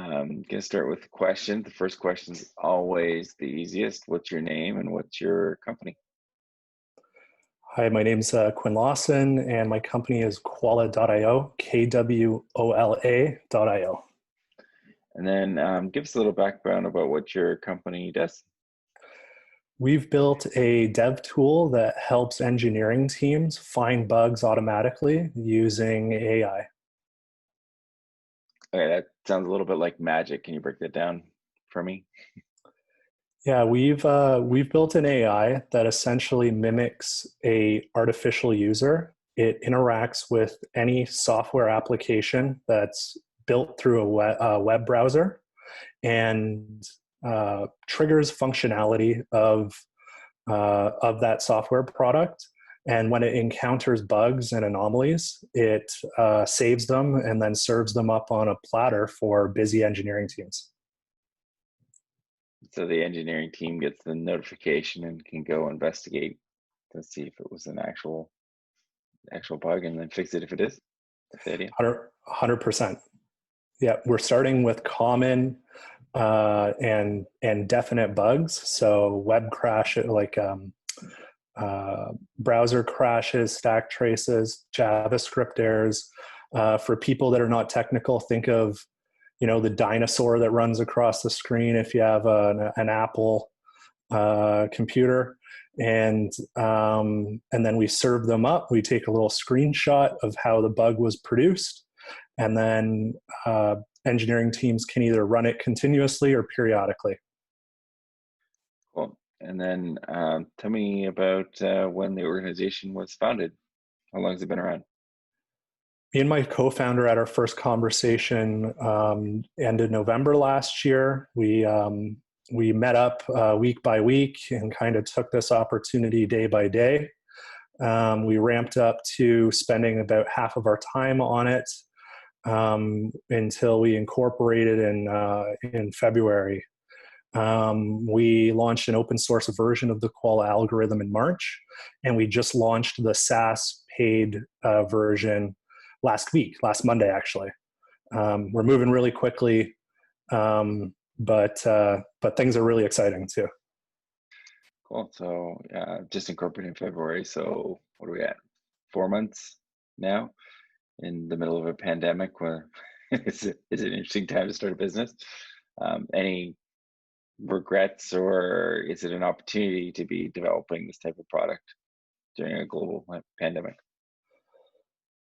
Gonna start with the question. The first question is always the easiest. What's your name and what's your company? Hi, my name's Quinn Lawson, and my company is KWolaio, KWolaio.io. And then give us a little background about what your company does. We've built a dev tool that helps engineering teams find bugs automatically using AI. Okay, that sounds a little bit like magic. Can you break that down for me? Yeah, we've built an AI that essentially mimics a artificial user. It interacts with any software application that's built through a web browser and triggers functionality of that software product. And when it encounters bugs and anomalies, it saves them and then serves them up on a platter for busy engineering teams. So the engineering team gets the notification and can go investigate to see if it was an actual bug and then fix it if it is. That's the idea. 100%. Yeah, we're starting with common and definite bugs. So web crash, like browser crashes, stack traces, JavaScript errors. For people that are not technical, think of the dinosaur that runs across the screen if you have an Apple computer, and then we serve them up. We take a little screenshot of how the bug was produced, and then engineering teams can either run it continuously or periodically. Cool. And then tell me about when the organization was founded. How long has it been around? Me and my co-founder at our first conversation ended November last year. We met up week by week and kind of took this opportunity day by day. We ramped up to spending about half of our time on it until we incorporated in February. We launched an open source version of the Qual algorithm in March, and we just launched the SaaS paid version last Monday, actually. We're moving really quickly, but things are really exciting too. Cool. So just incorporated in February. So what are we at? 4 months now in the middle of a pandemic. Where is it an interesting time to start a business? Any regrets, or is it an opportunity to be developing this type of product during a global pandemic?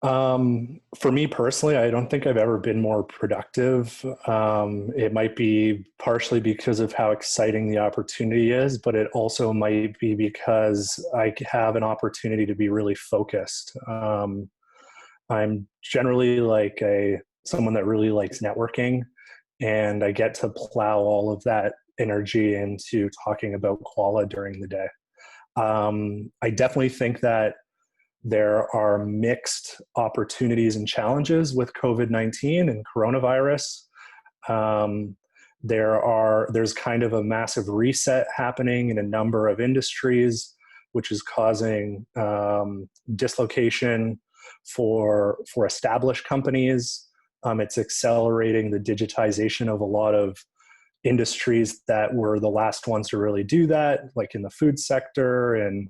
For me personally, I don't think I've ever been more productive. It might be partially because of how exciting the opportunity is, but it also might be because I have an opportunity to be really focused. I'm generally like someone that really likes networking, and I get to plow all of that energy into talking about Quala during the day. I definitely think that there are mixed opportunities and challenges with COVID-19 and coronavirus. There's kind of a massive reset happening in a number of industries, which is causing dislocation for established companies. It's accelerating the digitization of a lot of industries that were the last ones to really do that, like in the food sector and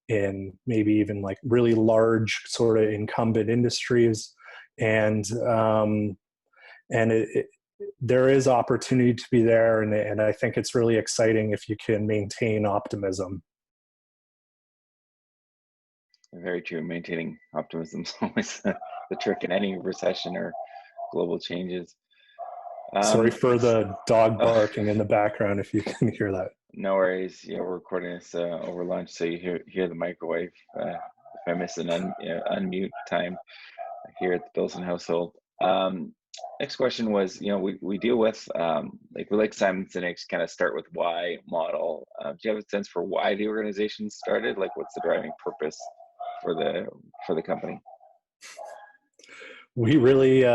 in maybe even like really large sort of incumbent industries. And there is opportunity to be there. And I think it's really exciting if you can maintain optimism. Very true. Maintaining optimism is always the trick in any recession or global changes. Sorry for the dog barking in the background if you can hear that. No worries. Yeah, we're recording this over lunch, so you hear the microwave. If I miss an unmute time here at the Bilson household. Next question was, we deal with we like Simon Sinek's kind of start with why model. Do you have a sense for why the organization started? Like, what's the driving purpose for the company? We really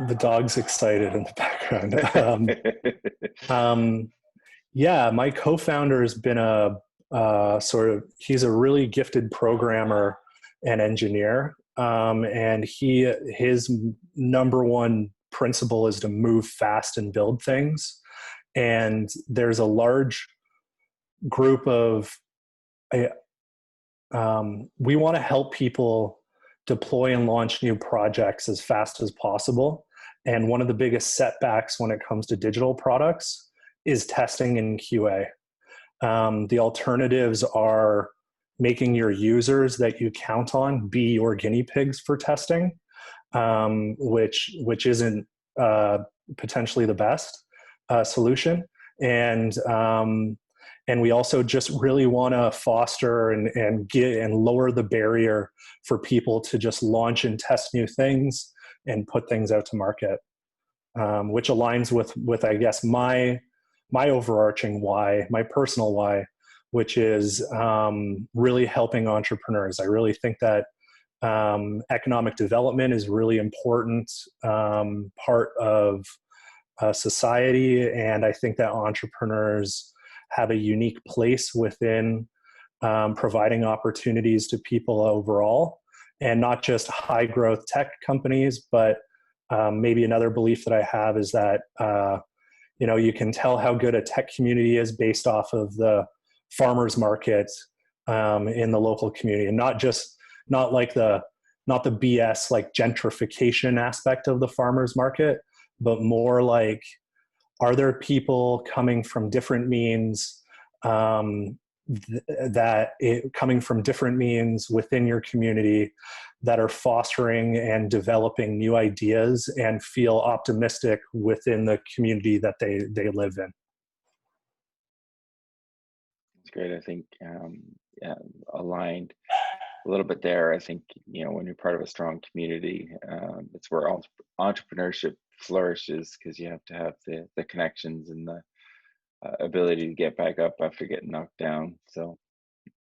the dog's excited in the background. Yeah, my co-founder has been he's a really gifted programmer and engineer. And his number one principle is to move fast and build things. And there's a large group of, we want to help people deploy and launch new projects as fast as possible. And one of the biggest setbacks when it comes to digital products is testing in QA. The alternatives are making your users that you count on be your guinea pigs for testing, which isn't potentially the best solution. And we also just really want to foster and lower the barrier for people to just launch and test new things and put things out to market, which aligns with I guess my overarching why, my personal why, which is really helping entrepreneurs. I really think that economic development is really important part of society, and I think that entrepreneurs have a unique place within providing opportunities to people overall, and not just high growth tech companies, but maybe another belief that I have is that you can tell how good a tech community is based off of the farmers market in the local community, and not the BS like gentrification aspect of the farmers market, but more like, are there people coming from different means coming from different means within your community that are fostering and developing new ideas and feel optimistic within the community that they live in? It's great. I think aligned a little bit there. I think, when you're part of a strong community, it's where entrepreneurship flourishes, because you have to have the connections and the ability to get back up after getting knocked down. So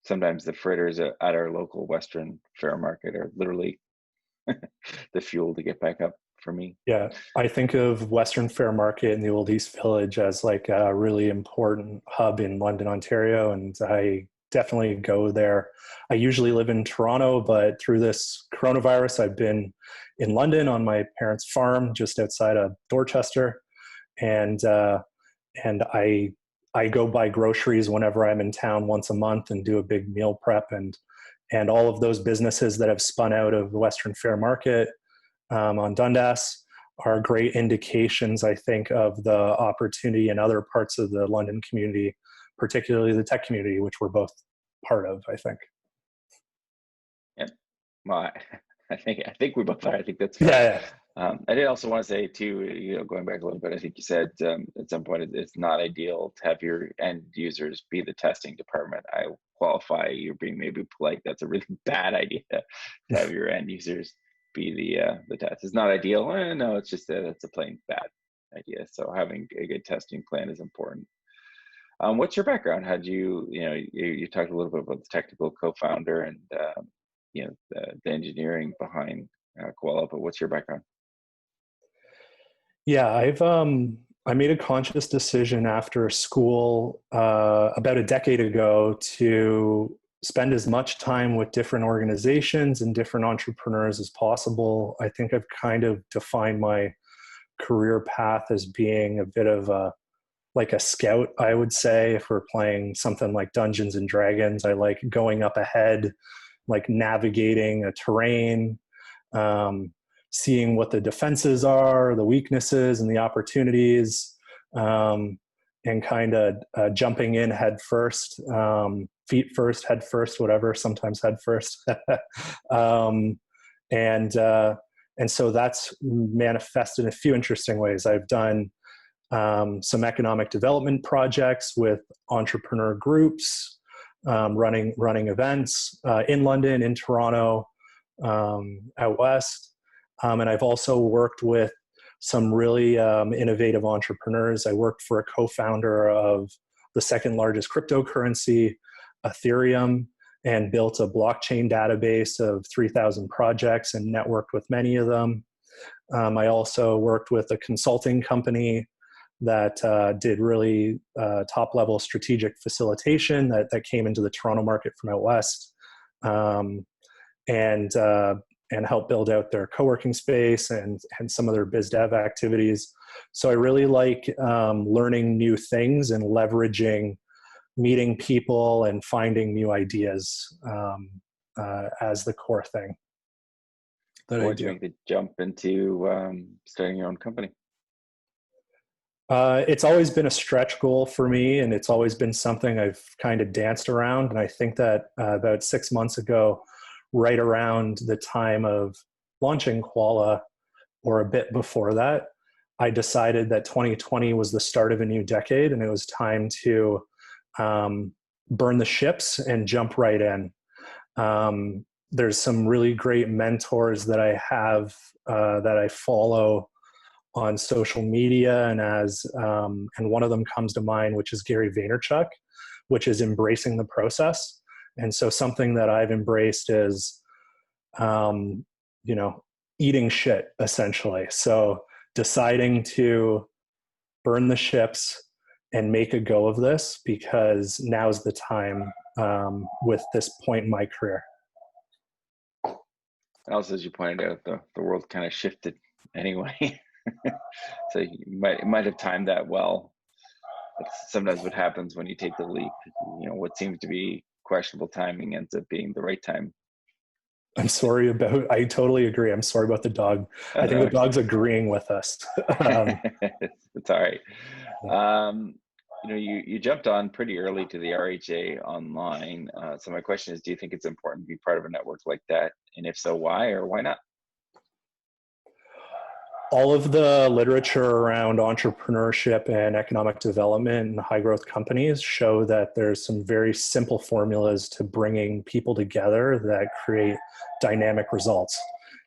sometimes the fritters at our local Western fair market are literally the fuel to get back up for me. Yeah, I think of Western Fair Market in the Old East Village as like a really important hub in London, Ontario, and I definitely go there. I usually live in Toronto, but through this coronavirus, I've been in London on my parents' farm just outside of Dorchester, and I go buy groceries whenever I'm in town once a month and do a big meal prep, and all of those businesses that have spun out of the Western Fair Market on Dundas are great indications, I think, of the opportunity in other parts of the London community, particularly the tech community, which we're both part of, I think. Yeah, well, I think we both are. I think that's fair. Yeah. I did also want to say too, going back a little bit, I think you said at some point it's not ideal to have your end users be the testing department. I qualify, you're being maybe polite. That's a really bad idea to have your end users be the test. It's not ideal. No, it's just that it's a plain bad idea. So having a good testing plan is important. What's your background? How did you talked a little bit about the technical co-founder and the engineering behind KWolaio, but what's your background? Yeah, I made a conscious decision after school about a decade ago to spend as much time with different organizations and different entrepreneurs as possible. I think I've kind of defined my career path as being a bit of a scout, I would say. If we're playing something like Dungeons and Dragons, I like going up ahead, like navigating a terrain, seeing what the defenses are, the weaknesses and the opportunities, and kind of jumping in head first, feet first, head first, whatever, sometimes head first. And so that's manifested in a few interesting ways. I've done some economic development projects with entrepreneur groups, running events in London, in Toronto, out west. And I've also worked with some really innovative entrepreneurs. I worked for a co-founder of the second largest cryptocurrency, Ethereum, and built a blockchain database of 3,000 projects and networked with many of them. I also worked with a consulting company that did really top-level strategic facilitation that came into the Toronto market from out west. And and help build out their co-working space and some of their biz dev activities. So I really like learning new things and leveraging meeting people and finding new ideas as the core thing that I Why'd you do. make the jump into starting your own company? It's always been a stretch goal for me, and it's always been something I've kind of danced around. And I think that about 6 months ago, right around the time of launching Koala, or a bit before that, I decided that 2020 was the start of a new decade, and it was time to burn the ships and jump right in. There's some really great mentors that I have that I follow on social media, and one of them comes to mind, which is Gary Vaynerchuk, which is embracing the process. And so something that I've embraced is, eating shit, essentially. So deciding to burn the ships and make a go of this, because now's the time with this point in my career. Also, as you pointed out, the world kind of shifted anyway. So you might have timed that well. That's sometimes what happens when you take the leap. What seems to be questionable timing ends up being the right time. I totally agree. I'm sorry about the dog. Oh, I think no, the dog's agreeing with us. it's all right. You jumped on pretty early to the RHA online. So my question is, do you think it's important to be part of a network like that? And if so, why or why not? All of the literature around entrepreneurship and economic development and high growth companies show that there's some very simple formulas to bringing people together that create dynamic results.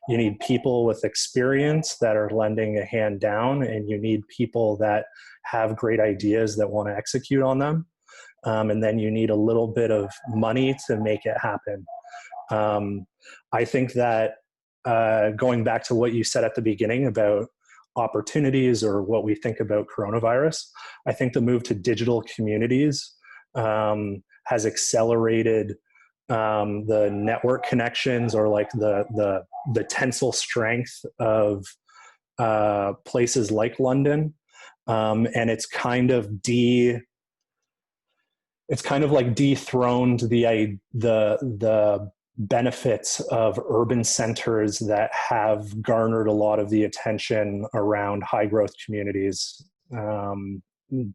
You need people with experience that are lending a hand down, and you need people that have great ideas that want to execute on them. And then you need a little bit of money to make it happen. I think that going back to what you said at the beginning about opportunities or what we think about coronavirus, I think the move to digital communities has accelerated the network connections, or like the tensile strength of places like London, and it's kind of dethroned the benefits of urban centers that have garnered a lot of the attention around high growth communities.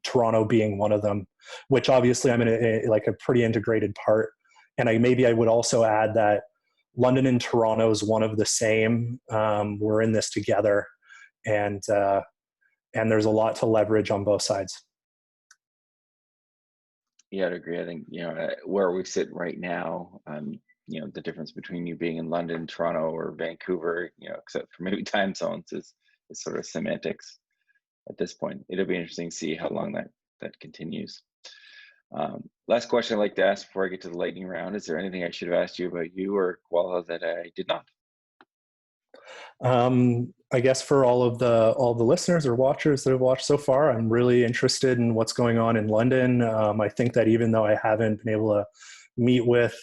Toronto being one of them, which obviously I'm in a pretty integrated part. And I would also add that London and Toronto is one of the same. We're in this together, and there's a lot to leverage on both sides. Yeah, I'd agree. I think, where we sit right now, the difference between you being in London, Toronto, or Vancouver, except for maybe time zones, is sort of semantics at this point. It'll be interesting to see how long that continues. Last question I'd like to ask before I get to the lightning round. Is there anything I should have asked you about you or Koala that I did not? I guess for all the listeners or watchers that have watched so far, I'm really interested in what's going on in London. I think that even though I haven't been able to meet with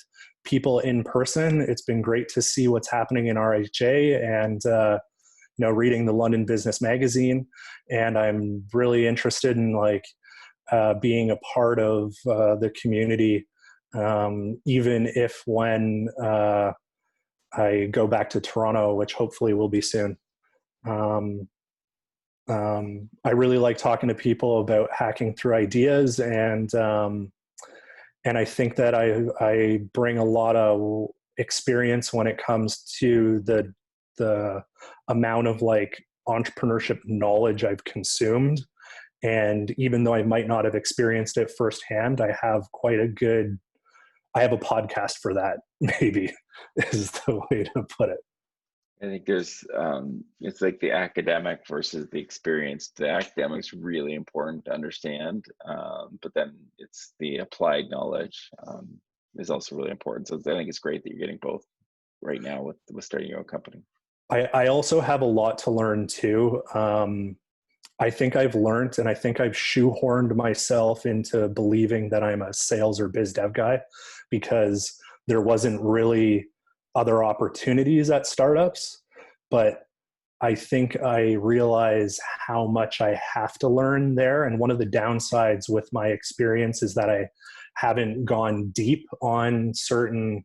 people in person, it's been great to see what's happening in RHA and reading the London Business Magazine. And I'm really interested in being a part of the community, even if when I go back to Toronto, which hopefully will be soon. I really like talking to people about hacking through ideas, and I think that I bring a lot of experience when it comes to the amount of entrepreneurship knowledge I've consumed. And even though I might not have experienced it firsthand, I have a podcast for that, maybe is the way to put it. I think there's, it's like the academic versus the experience. The academic's really important to understand, but then it's the applied knowledge is also really important. So I think it's great that you're getting both right now with starting your own company. I also have a lot to learn too. I think I've learned, and I think I've shoehorned myself into believing that I'm a sales or biz dev guy, because there wasn't really other opportunities at startups, but I think I realize how much I have to learn there. And one of the downsides with my experience is that I haven't gone deep on certain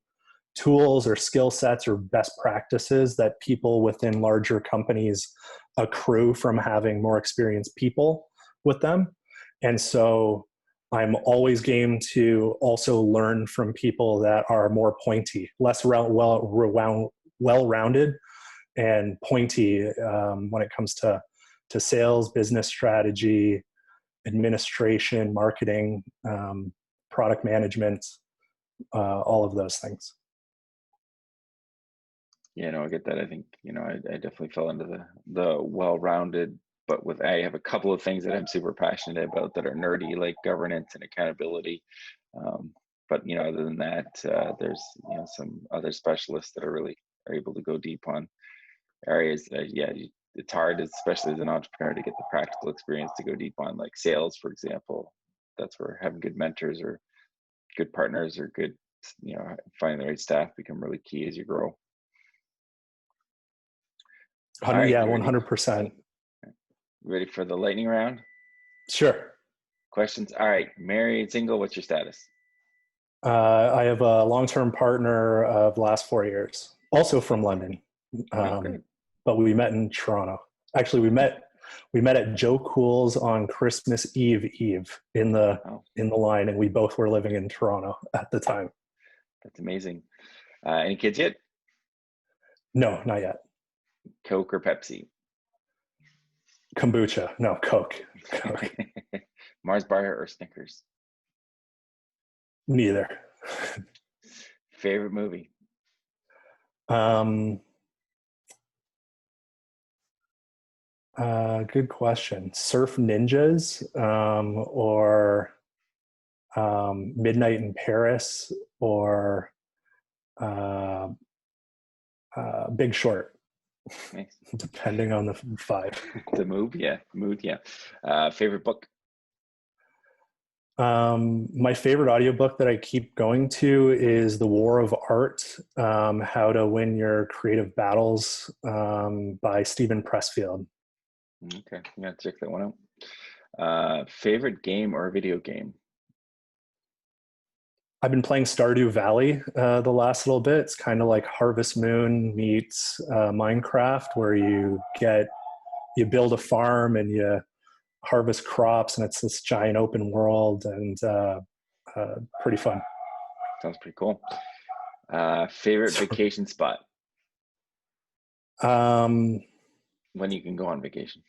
tools or skill sets or best practices that people within larger companies accrue from having more experienced people with them. And so I'm always game to also learn from people that are more pointy, less well-rounded and pointy when it comes to sales, business strategy, administration, marketing, product management, all of those things. Yeah, no, I get that. I think, I definitely fell into the well-rounded, but I have a couple of things that I'm super passionate about that are nerdy, like governance and accountability. But other than that, there's some other specialists that are able to go deep on areas that, it's hard, especially as an entrepreneur, to get the practical experience to go deep on, like sales, for example. That's where having good mentors or good partners or good, finding the right staff become really key as you grow. All right, yeah, 100%. Ready for the lightning round? Sure. Questions? All right, married, single, what's your status? I have a long-term partner of the last 4 years, also from London. But we met in Toronto. Actually, we met at Joe Cool's on Christmas Eve in the line, and we both were living in Toronto at the time. That's amazing. Any kids yet? No, not yet. Coke or Pepsi? Kombucha. No, Coke. Mars bar or Snickers? Neither. Favorite movie? Good question. Surf Ninjas, or Midnight in Paris, or Big Short. Nice. Depending on the vibe. The mood, yeah. Favorite book? My favorite audiobook that I keep going to is The War of Art, How to Win Your Creative Battles, by Stephen Pressfield. Okay, I'm gonna check that one out. Favorite game or video game? I've been playing Stardew Valley the last little bit. It's kind of like Harvest Moon meets Minecraft, where you build a farm and you harvest crops, and it's this giant open world, and pretty fun. Sounds pretty cool. Favorite vacation spot? When you can go on vacation?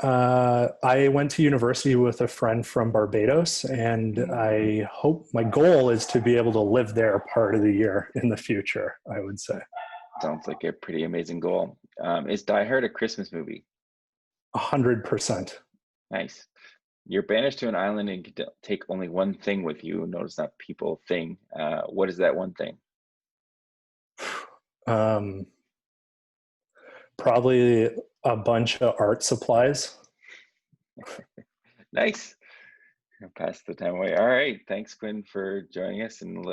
I went to university with a friend from Barbados, and my goal is to be able to live there part of the year in the future, I would say. Sounds like a pretty amazing goal. Is Die Hard a Christmas movie? 100%. Nice. You're banished to an island and can take only one thing with you. Notice not people, thing. What is that one thing? Probably a bunch of art supplies. Nice. I'll pass the time away. All right. Thanks, Quinn, for joining us and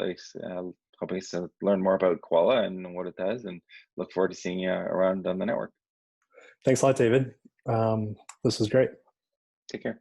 helping us to learn more about Koala and what it does, and look forward to seeing you around on the network. Thanks a lot, David. This was great. Take care.